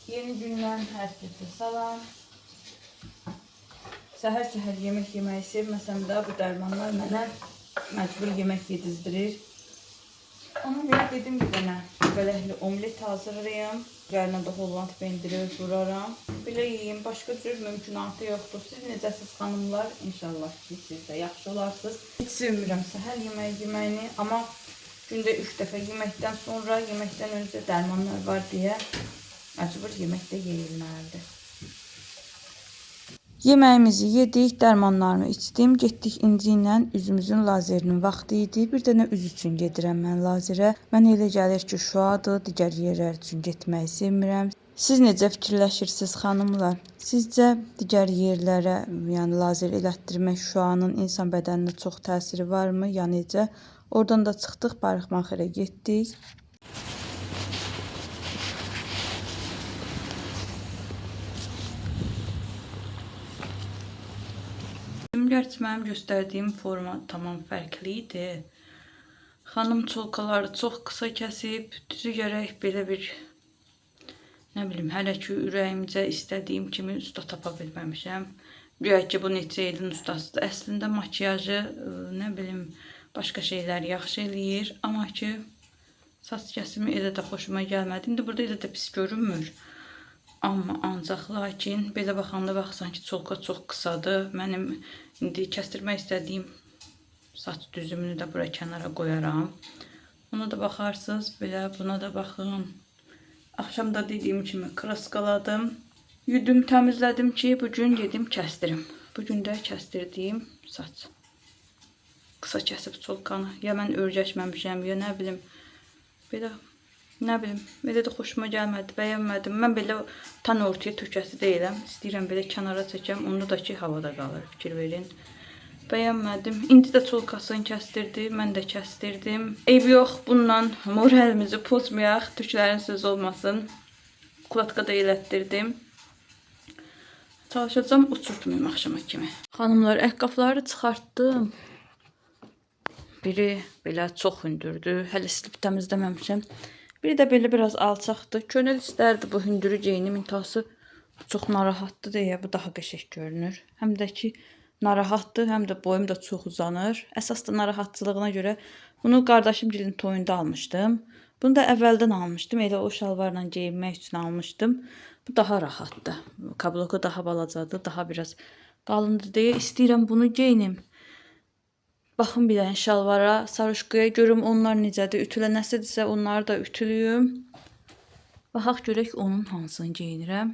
Yeni gündən hər kəsə salam. Səhər-səhər yemək yeməyi sevməsəm də bu dərmanlar mənə məcbur yemək yedizdirir. Ona görə dedim ki, mənə bələkli omlet hazırlayayım. Üzərinə də Holland pendiri vuraram. Belə yiyeyim, başqa cür mümkünatı yoxdur. Siz necəsiz xanımlar? İnşallah ki, siz də yaxşı olarsınız. Heç sevmirəm səhər yeməyi yeməyini, amma gündə 3 dəfə yeməkdən sonra, yeməkdən öncə dərmanlar var deyə məcbur yeməkdə yeyilməlidir. Yeməyimizi yedik, dərmanlarımı içdim. Getdik İnci ilə üzümüzün lazerinin vaxtı idi. Bir dənə üz üçün gedirəm mən lazerə. Mən elə gəlir ki, şuadır, digər yerlər üçün getməyi sevmirəm. Siz necə fikirləşirsiniz xanımlar? Sizcə digər yerlərə, yəni lazer elətdirmək şuanın insan bədəninə çox təsiri varmı? Ya necə? Oradan da çıxdıq, parikmахerə getdik. Gerçi mənim göstərdiyim forma tamam fərqli idi. Xanım çolkaları çox qısa kəsib, düzü gərək belə bir, nə bilim, hələ ki ürəyimcə istədiyim kimi usta tapa bilməmişəm. Güya ki bu neçə ilin ustasıdır. Əslində makiyajı, nə bilim, başqa şeylər yaxşı eləyir. Amma ki saç kəsimi elə də xoşuma gəlmədi. İndi burada elə də pis görünmür. Amma ancaq lakin belə baxanda baxsan ki çolka çox qısadır. Mənim indi kəstirmək istədiyim saç düzümünü də bura kənara qoyaram. Ona da baxarsınız. Belə buna da baxın. Axşamda dediyim kimi kraskaladım. Yudum, təmizlədim ki bugün gedim kəstirim. Bugün də kəstirdiyim saç. Qısa kəsib çolkanı. Ya mən örgəşməmişəm, ya nə bilim. Belə nə bilim, belə də xoşuma gəlmədi, bəyənmədim. Mən belə tan ortaya tökəsi deyiləm. İstəyirəm belə kənara çəkəm, onda da ki havada qalır, fikir verin. Bəyənmədim. İndi də çolkasını kəstirdi, mən də kəstirdim. Eyb yox, bundan moralimizi pozmayaq, türklərin sözü olmasın. Kulatka da elətdirdim. Çalışacağım, uçurtmayayım axşama kimi. Xanımlar, əqqafları çıxartdım. Biri belə çox hündürdü, hələ silib təmizləməmişəm. Biri də belə biraz alçaqdır. Könül istərdi bu hündürü geyinim, intihası çox narahatdır deyə bu daha qəşəng görünür. Həm də ki narahatdır, həm də boyum da çox uzanır. Əsas da narahatçılığına görə bunu qardaşımgilin toyunda almışdım. Bunu da əvvəldən almışdım. Elə o şalvarla geyinmək üçün almışdım. Bu daha rahatdır. Kabloku daha balacadır, daha biraz qalındır deyə istəyirəm bunu geyinim. Baxın bir dənə şalvara, sarışqıya görüm onlar necədir. Ütülənəsidirsə onları da ütülüyüm. Baxaq görək onun hansını geyinirəm.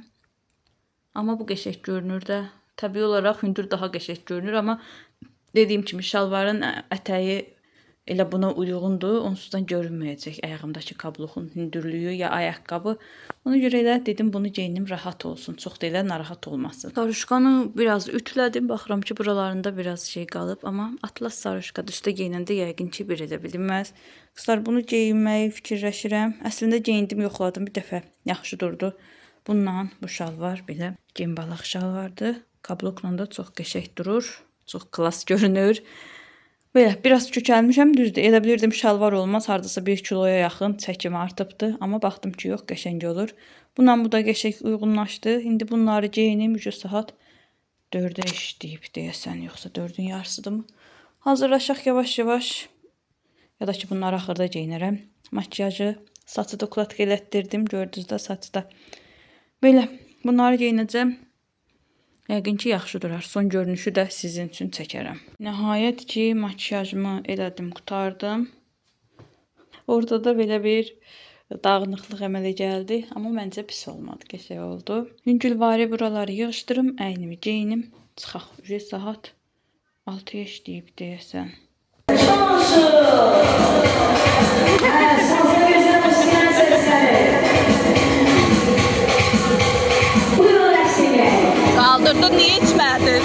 Amma bu qəşəng görünür də. Təbii olaraq hündür daha qəşəng görünür. Amma dediyim kimi şalvarın ətəyi elə buna uyğundur. Onsuzdan görünməyəcək ayağımdakı kabloxun hündürlüyü ya ayaqqabı. Ona görə elə dedim bunu geyinim rahat olsun. Çox da elə narahat olmasın. Sarışqanı biraz ütülədim. Baxıram ki buralarında biraz şey qalıb. Amma atlas sarışqadır. Üstə geyinəndə yəqin ki bir edə bilinməz. Qızlar bunu geyinməyi fikirləşirəm. Əslində geyindim, yoxladım. Bir dəfə yaxşı durdu. Bununla bu şalvar belə gembalaq şalvardır. Kablokla da çox qəşəng durur. Çox klas görünür. Belə, biraz kökəlmişəm, düzdür. Elə bilirdim şalvar olmaz, hardasa 1 kiloya yaxın çəkimi artıbdı. Amma baxdım ki, yox, qəşəng olur. Bununla bu da qəşəng uyğunlaşdı. İndi bunları geyinim, saat 4-ə işləyib deyəsən, yoxsa 4-ün yarısıdır mı? Hazırlaşaq yavaş-yavaş. Ya da ki, bunları axırda geyinərəm. Makiyajı, saçı da kulatka elətdirdim, gördünüz də saçda. Belə, bunları geyinəcəm. Yəqin ki, yaxşı durar. Son görünüşü də sizin üçün çəkərəm. Nəhayət ki, makiyajımı elədim, qutardım. Orada da belə bir dağınıqlıq əmələ gəldi. Amma məncə pis olmadı, qəşəng oldu. Yüngülvari buraları yığışdırım, əynimi geyinim. Çıxaq, saat 6-ya işləyib deyəsən. Kaldırdın, niye içmedin?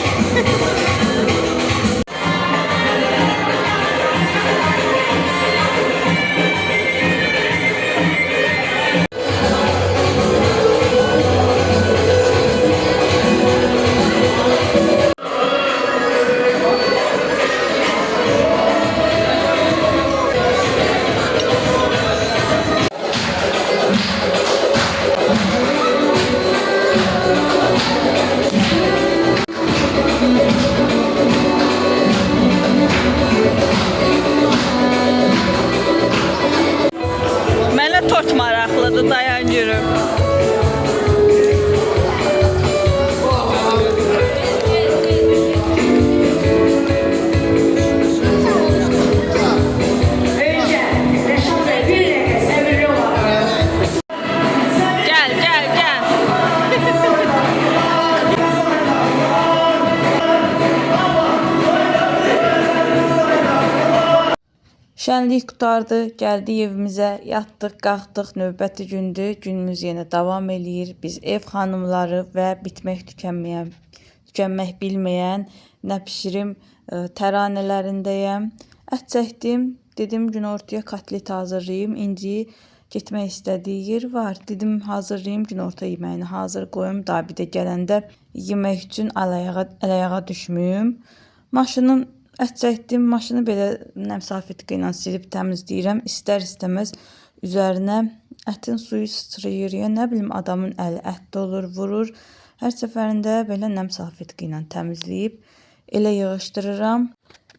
görüm. Gel, gel, gel. Şənlik qutardı, gəldik evimizə, yatdıq, qalxdıq, növbəti gündür. Günümüz yenə davam eləyir. Biz ev xanımları və tükənmək bilməyən nə bişirim təranələrindəyəm. Ət çəkdim, dedim günortaya kotlet hazırlayayım. İnci getmək istədiyi yer var. Dedim hazırlayayım, günorta yeməyini hazır qoyum. Daha bir də gələndə yemək üçün əl-ayağa düşməyim. Ət çəkdim, maşını belə nəmsafitqi ilə silib təmizləyirəm. İstər-istəməz üzərinə ətin suyu sıçrayır. Ya nə bilim, adamın əli ətdə olur, vurur. Hər səfərində belə nəmsafitqi ilə təmizləyib elə yığışdırıram.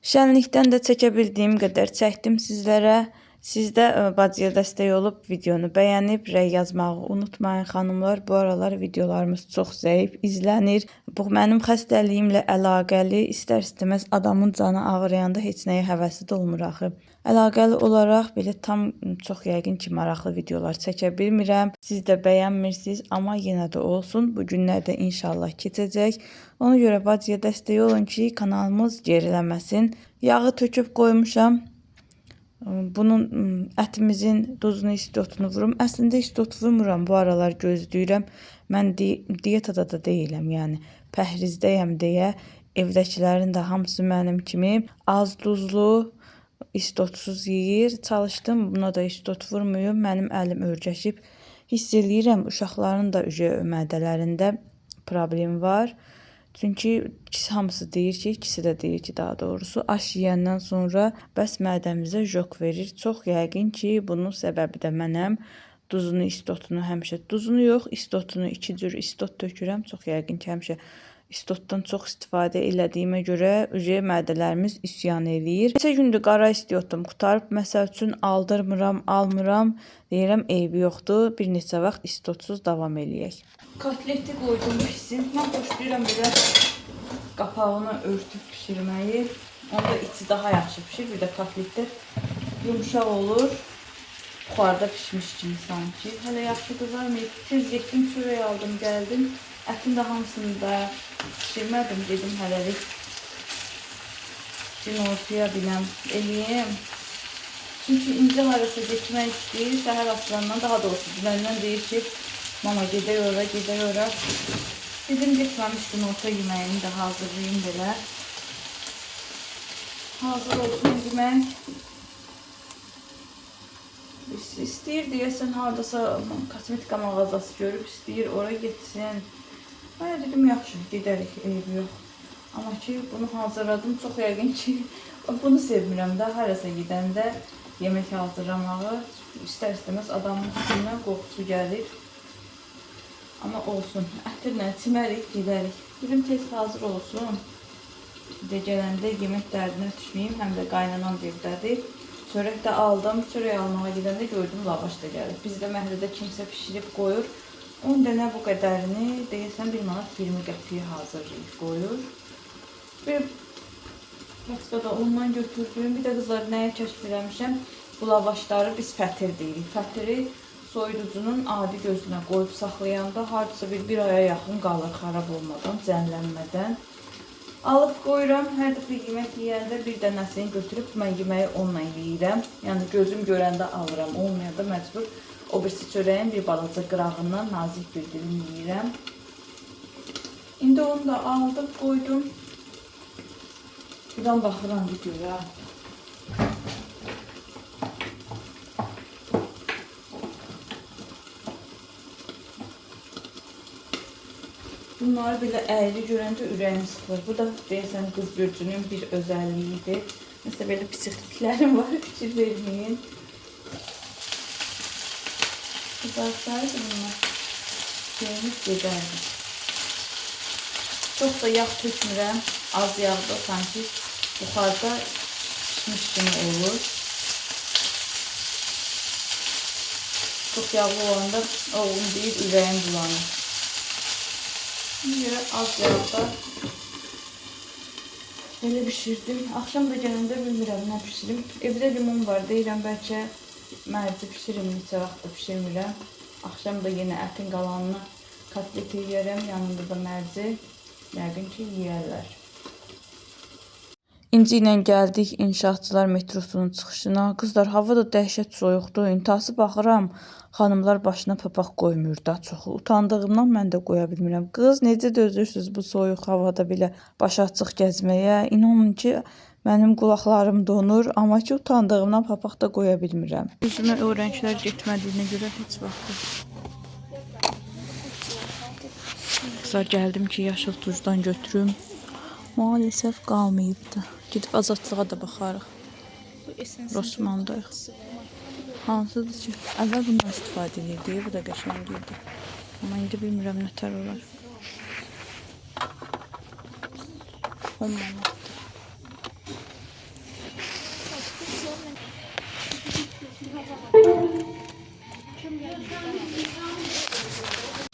Şənlikdən də çəkə bildiyim qədər çəkdim sizlərə. Siz də bacıya dəstək olub videonu bəyənib rəy yazmağı unutmayın xanımlar. Bu aralar videolarımız çox zəif izlənir. Bu mənim xəstəliyimlə əlaqəli. İstər-istəməz adamın canı ağrıyanda heç nəyə həvəsi də olmur axı. Əlaqəli olaraq belə tam çox yəqin ki maraqlı videolar çəkə bilmirəm. Siz də bəyənmirsiniz, amma yenə də olsun. Bu günlər də inşallah keçəcək. Ona görə bacıya dəstək olun ki kanalımız geriləməsin. Yağı töküb qoymuşam. Bunun ətimizin duzunu, istotunu vurum. Əslində istot vurmuram, bu aralar gözləyirəm. Mən dietada da deyiləm, yəni pəhrizdəyəm deyə evdəkilərin də hamısı mənim kimi az duzlu, istotsuz yeyir. Çalışdım, buna da istot vurmuyum. Mənim əlim örgəşib. Hiss eləyirəm, uşaqların da mədələrində problem var. Çünki hamısı deyir ki, ikisi də deyir ki, daha doğrusu aş yeyəndən sonra bəs mədəmizə jok verir. Çox yəqin ki, bunun səbəbi də mənəm. Duzunu, istotunu həmişə, duzunu yox, istotunu, 2 cür istot tökürəm. Çox yəqin ki, həmişə istotdan çox istifadə elədiyimə görə mədələrimiz üsyan eləyir. Neçə gündür qara istotum qutarıb, məsəl üçün aldırmıram, almıram. Deyirəm, eybi yoxdur, bir neçə vaxt istotsuz davam eləyək. Kotleti qoydum pişsin. Mən xoşlayıram belə qapağını örtüb pişirməyi. Onda içi daha yaxşı pişir. Bir də kotletlər yumuşaq olur. Buxarda pişmiş kimi sanki. Hələ yaxşı qızarmayıb. Tez getdim, çörək aldım, gəldim. Ətin də hamısını da pişirmədim. Dedim hələlik günortaya biləm eləyim. Çünki İnci harasa getmək istəyir. Səhər aslandan, daha doğrusu dünəndən deyir ki, mama gedək ora, gedək ora. Dedim getməmiş günorta yeməyini də hazırlayayım belə. Hazır olsun yemək. İstəyir deyəsən haradasa kosmetika mağazası görüb, istəyir ora getsin. Mən dedim yaxşı, gedərik, eybi yox. Amma ki bunu hazırladım, çox yəqin ki bunu sevmirəm də, harasa gedəndə yemək hazırlamağı. İstər-istəməz adamın üstündən qoxusu gəlir. Amma olsun, ətirlə çimərik, gedərik. Dedim tez hazır olsun. Bir də gələndə yemək dərdinə düşməyim, həm də qaynanan evdədir. Çörək də aldım, çörək almağa gedəndə gördüm lavaş da gəlir. Bizdə məhəllədə kimsə pişirib qoyur. 10 dənə bu qədərini, deyəsən 1 manat 20 qəpiyə hazırlayıb qoyur. Bir paçka da ondan götürdüm. Bir də qızlar nəyə kəşf eləmişəm? Bu lavaşları biz fətir deyirik. Fətiri soyuducunun adi gözünə qoyub saxlayanda hardasa bir aya yaxın qalır xarab olmadan, cəmlənmədən. Alıb qoyuram, hər dəfə yemək yeyəndə bir dənəsini götürüb mən yeməyi onunla yeyirəm. Yəni gözüm görəndə alıram, olmayanda məcbur o birisi çörəyin bir balaca qırağından nazik bir dilim yeyirəm. İndi onu da aldım, qoydum. Buradan baxıram videoya. Bunları belə əyri görəndə ürəyim sıxılır. Bu da deyəsən qız bürcünün bir özəlliyidir. Məsələn, belə piçikliklərim var, fikir verməyin. Qızarsaydı bunlar şeyimiz gedərdi. Çox da yağ tökmürəm. Az yağda sanki buxarda pişmiş kimi olur. çox yağlı olanda oğlum deyir ürəyim bulanır. Görə az yağda belə bişirdim. Axşam da gələndə bilmirəm nə bişirim. Evdə limon var, deyirəm bəlkə mərci bişirim, neçə vaxtda bişirmirəm. Axşam da yenə ətin qalanını kotlet yeyərəm, yanında da mərci. Yəqin ki, yeyərlər. İnci ilə gəldik inşaatçılar metrosunun çıxışına. Qızlar, hava da dəhşət soyuqdur. İntihası baxıram, xanımlar başına papaq qoymur da çox. Utandığımdan mən də qoya bilmirəm. Qız, necə dözürsünüz bu soyuq havada belə baş açıq gəzməyə? İnanın ki, mənim qulaqlarım donur, amma ki, utandığımdan papaq da qoya bilmirəm. Üzümə o rənglər getmədiyinə görə heç vaxt. Qızlar, gəldim ki, yaşıl tuzdan götürüm. Maalesef qalmayıbdı. Gidib azadlığa da baxarıq. Rosmandayıq. Hansıdır ki? Əvvəl bundan istifadə edirdi. Bu da qəşəng idi. Amma indi bilmirəm nətər olar. 10 manatdır.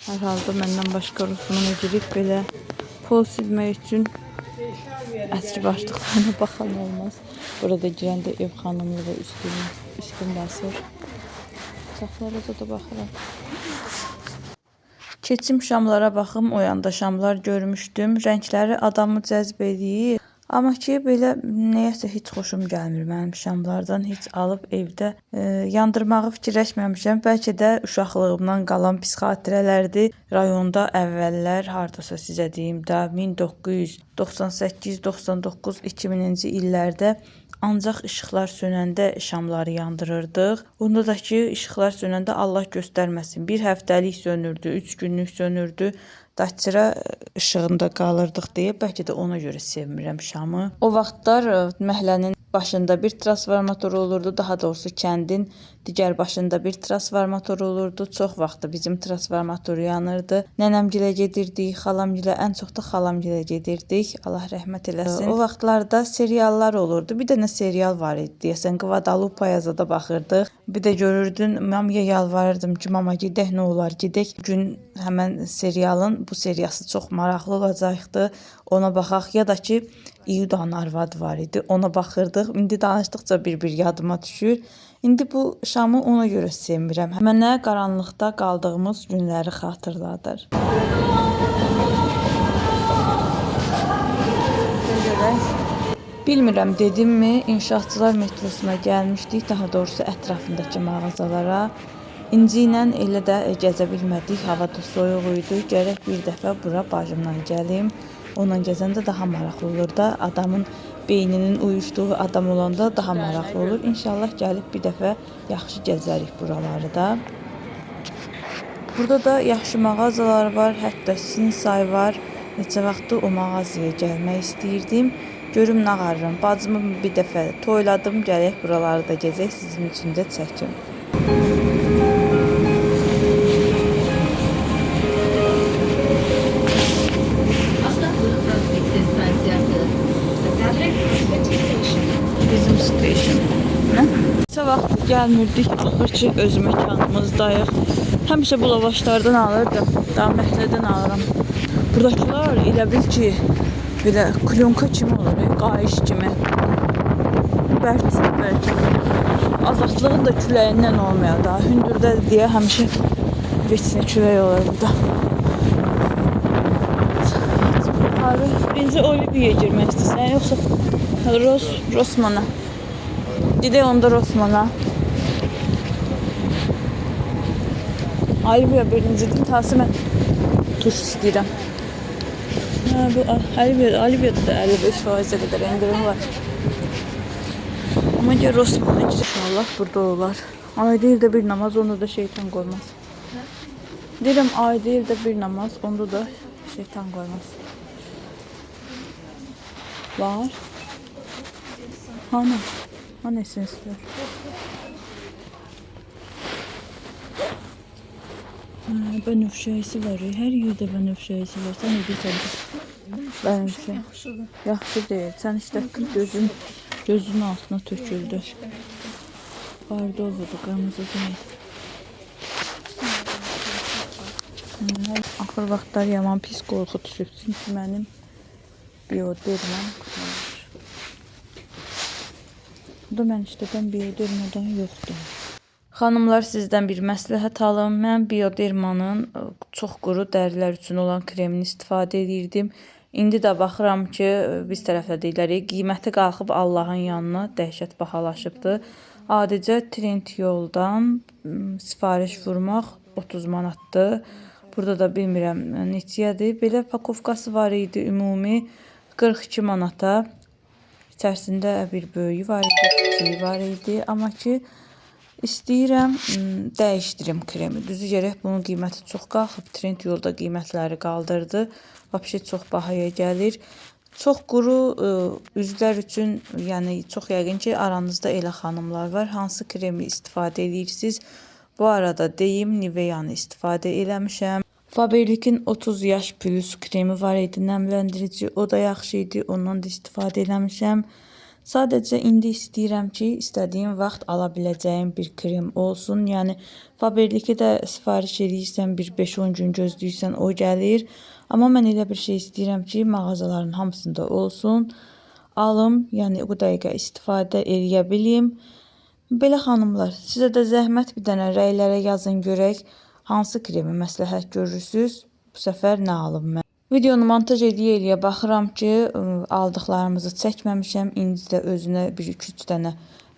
Hər halda məndən başqa Rosmana girib belə pol silmək üçün əsri başlıqlarına baxan olmaz. Burada girəndə ev xanımlığı üstün basır. Saxlara da baxıram. Keçim şamlara baxım, o yanda şamlar görmüşdüm. Rəngləri adamı cəzb edir. Amma ki, belə nəyəsə heç xoşum gəlmir mənim şamlardan. Heç alıb evdə yandırmağı fikirləşməmişəm. Bəlkə də uşaqlığımdan qalan pis xatirələrdir. Rayonda əvvəllər, hardasa sizə deyim də, 1998, 99, 2000-ci illərdə ancaq işıqlar sönəndə şamları yandırırdıq. Onda da ki, işıqlar sönəndə Allah göstərməsin. Bir həftəlik sönürdü, 3 günlük sönürdü. Daçıra işığında qalırdıq deyə bəlkə də ona görə sevmirəm şamı. O vaxtlar məhəllənin başında bir transformator olurdu, daha doğrusu kəndin digər başında bir transformator olurdu. Çox vaxtı bizim transformator yanırdı. Nənəmgilə gedirdik, xalamgilə, ən çox da xalamgilə gedirdik. Allah rəhmət eləsin. O vaxtlarda seriallar olurdu. Bir dənə serial var idi deyəsən, Qvadalupa yazada baxırdıq. Bir də görürdün, mamaya yalvarırdım ki, mama gedək, nə olar gedək. Gün həmən serialın bu seriyası çox maraqlı olacaqdı. Ona baxaq, ya da ki, İudanın arvadı var idi. Ona baxırdıq. İndi danışdıqca bir yadıma düşür. İndi bu şamı ona görə sevmirəm. Mənə qaranlıqda qaldığımız günləri xatırladır. Bilmirəm dedimmi, inşaatçılar metrosuna gəlmişdik, daha doğrusu ətrafındakı mağazalara. İnci ilə elə də gəzə bilmədik, hava da soyuq idi. Gərək bir dəfə bura bacımla gəlim. Onunla gəzəndə daha maraqlı olur da, adamın beyninin uyuşduğu adam olanda daha maraqlı olur. İnşallah gəlib bir dəfə yaxşı gəzərik buraları da. Burada da yaxşı mağazalar var, hətta Sinsay var. Neçə vaxtdır o mağazaya gəlmək istəyirdim. Görüm nə qarıram. Bacımı bir dəfə toyladım, gələk buraları da gəzək, sizin üçün də çəkim. Bizim station. Neçə vaxt gəlmirdik, axır ki öz məkanımızdayıq. Həmişə bu lavaşlardan alırdım, daha məhlədən alıram. Buradakılar elə bil ki, belə klonka kimi olur, qayış kimi. Bərk bəlkə. Azadlığın da küləyindən olmuyor da. Hündürdə deyə həmişə veçinə külək olur burada. Abi, birinci Olivia girmək istəsən, yoxsa Rosmana. Gedək onda Rosmana. Olivia birincidir, tası mən tuş istəyirəm. Bu Olivia'da da 55% qədər indirim var. Amma ki Rosmana girir. İnşallah burada olar. Ayda ildə bir namaz, onda da şeytan qoymaz. Deyirəm, ayda ildə bir namaz, onda da şeytan qoymaz. Var. Hani? Hani sesler? Bənövşəyisi var. Hər yerdə bənövşəyisi var. Sən edirsən. Bənövşə. Yaxşı deyil. Sən işlətdin, gözünün altına töküldü. Bardovludur, qırmızı deyil. Axır vaxtlar yaman pis qorxu düşüb. Çünki mənim biodermam var. Bu da mən işlədən biodermadan yoxdur. Xanımlar, sizdən bir məsləhət alım. Mən biodermanın çox quru dərilər üçün olan kremini istifadə edirdim. İndi də baxıram ki, biz tərəfdə deyilərik, qiyməti qalxıb Allahın yanına dəhşət bahalaşıbdır. Adicə Trendyoldan sifariş vurmaq 30 manatdır. Burada da bilmirəm neçəyədir. Belə pakovkası var idi, ümumi 42 manata. İçərisində bir böyüyü var idi, kiçiyi var idi. Amma ki, istəyirəm dəyişdirim kremi. Düzü gərək bunun qiyməti çox qalxıb. Trendyolda qiymətləri qaldırdı. Vəbşə çox bahaya gəlir. Çox quru üzlər üçün, yəni çox yəqin ki, aranızda elə xanımlar var. Hansı kremi istifadə edirsiniz? Bu arada deyim, Nivea'nı istifadə eləmişəm. Faberlic'in 30 yaş plus kremi var idi, nəmləndirici. O da yaxşı idi, ondan da istifadə eləmişəm. Sadəcə indi istəyirəm ki, istədiyim vaxt ala biləcəyim bir krem olsun. Yəni Faberlic'i də sifariş edirsən, bir 5-10 gün gözləyirsən, o gəlir. Amma mən elə bir şey istəyirəm ki, mağazaların hamısında olsun. Alım, yəni o dəqiqə istifadə eləyə bilim. Belə xanımlar, sizə də zəhmət bir dənə rəylərə yazın görək, hansı kremi məsləhət görürsünüz? Bu səfər nə alım mən? Videonu montaj eləyə baxıram ki, aldıqlarımızı çəkməmişəm. İndi də özünə 1-2-3 dənə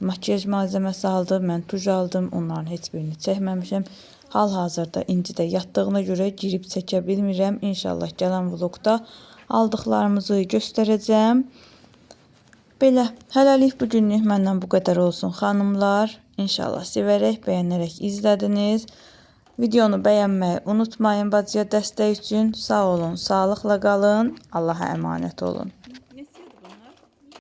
makyaj malzəməsi aldım. Mən tuj aldım, onların heç birini çəkməmişəm. Hal-hazırda indi də yatdığına görə girib çəkə bilmirəm. İnşallah gələn vlogda aldıqlarımızı göstərəcəm. Belə, hələlik bugünlük məndən bu qədər olsun xanımlar. İnşallah sevərək, bəyənərək izlədiniz. Videonu bəyənməyi unutmayın bacıya dəstək üçün. Sağ olun, sağlıqla qalın. Allaha əmanət olun.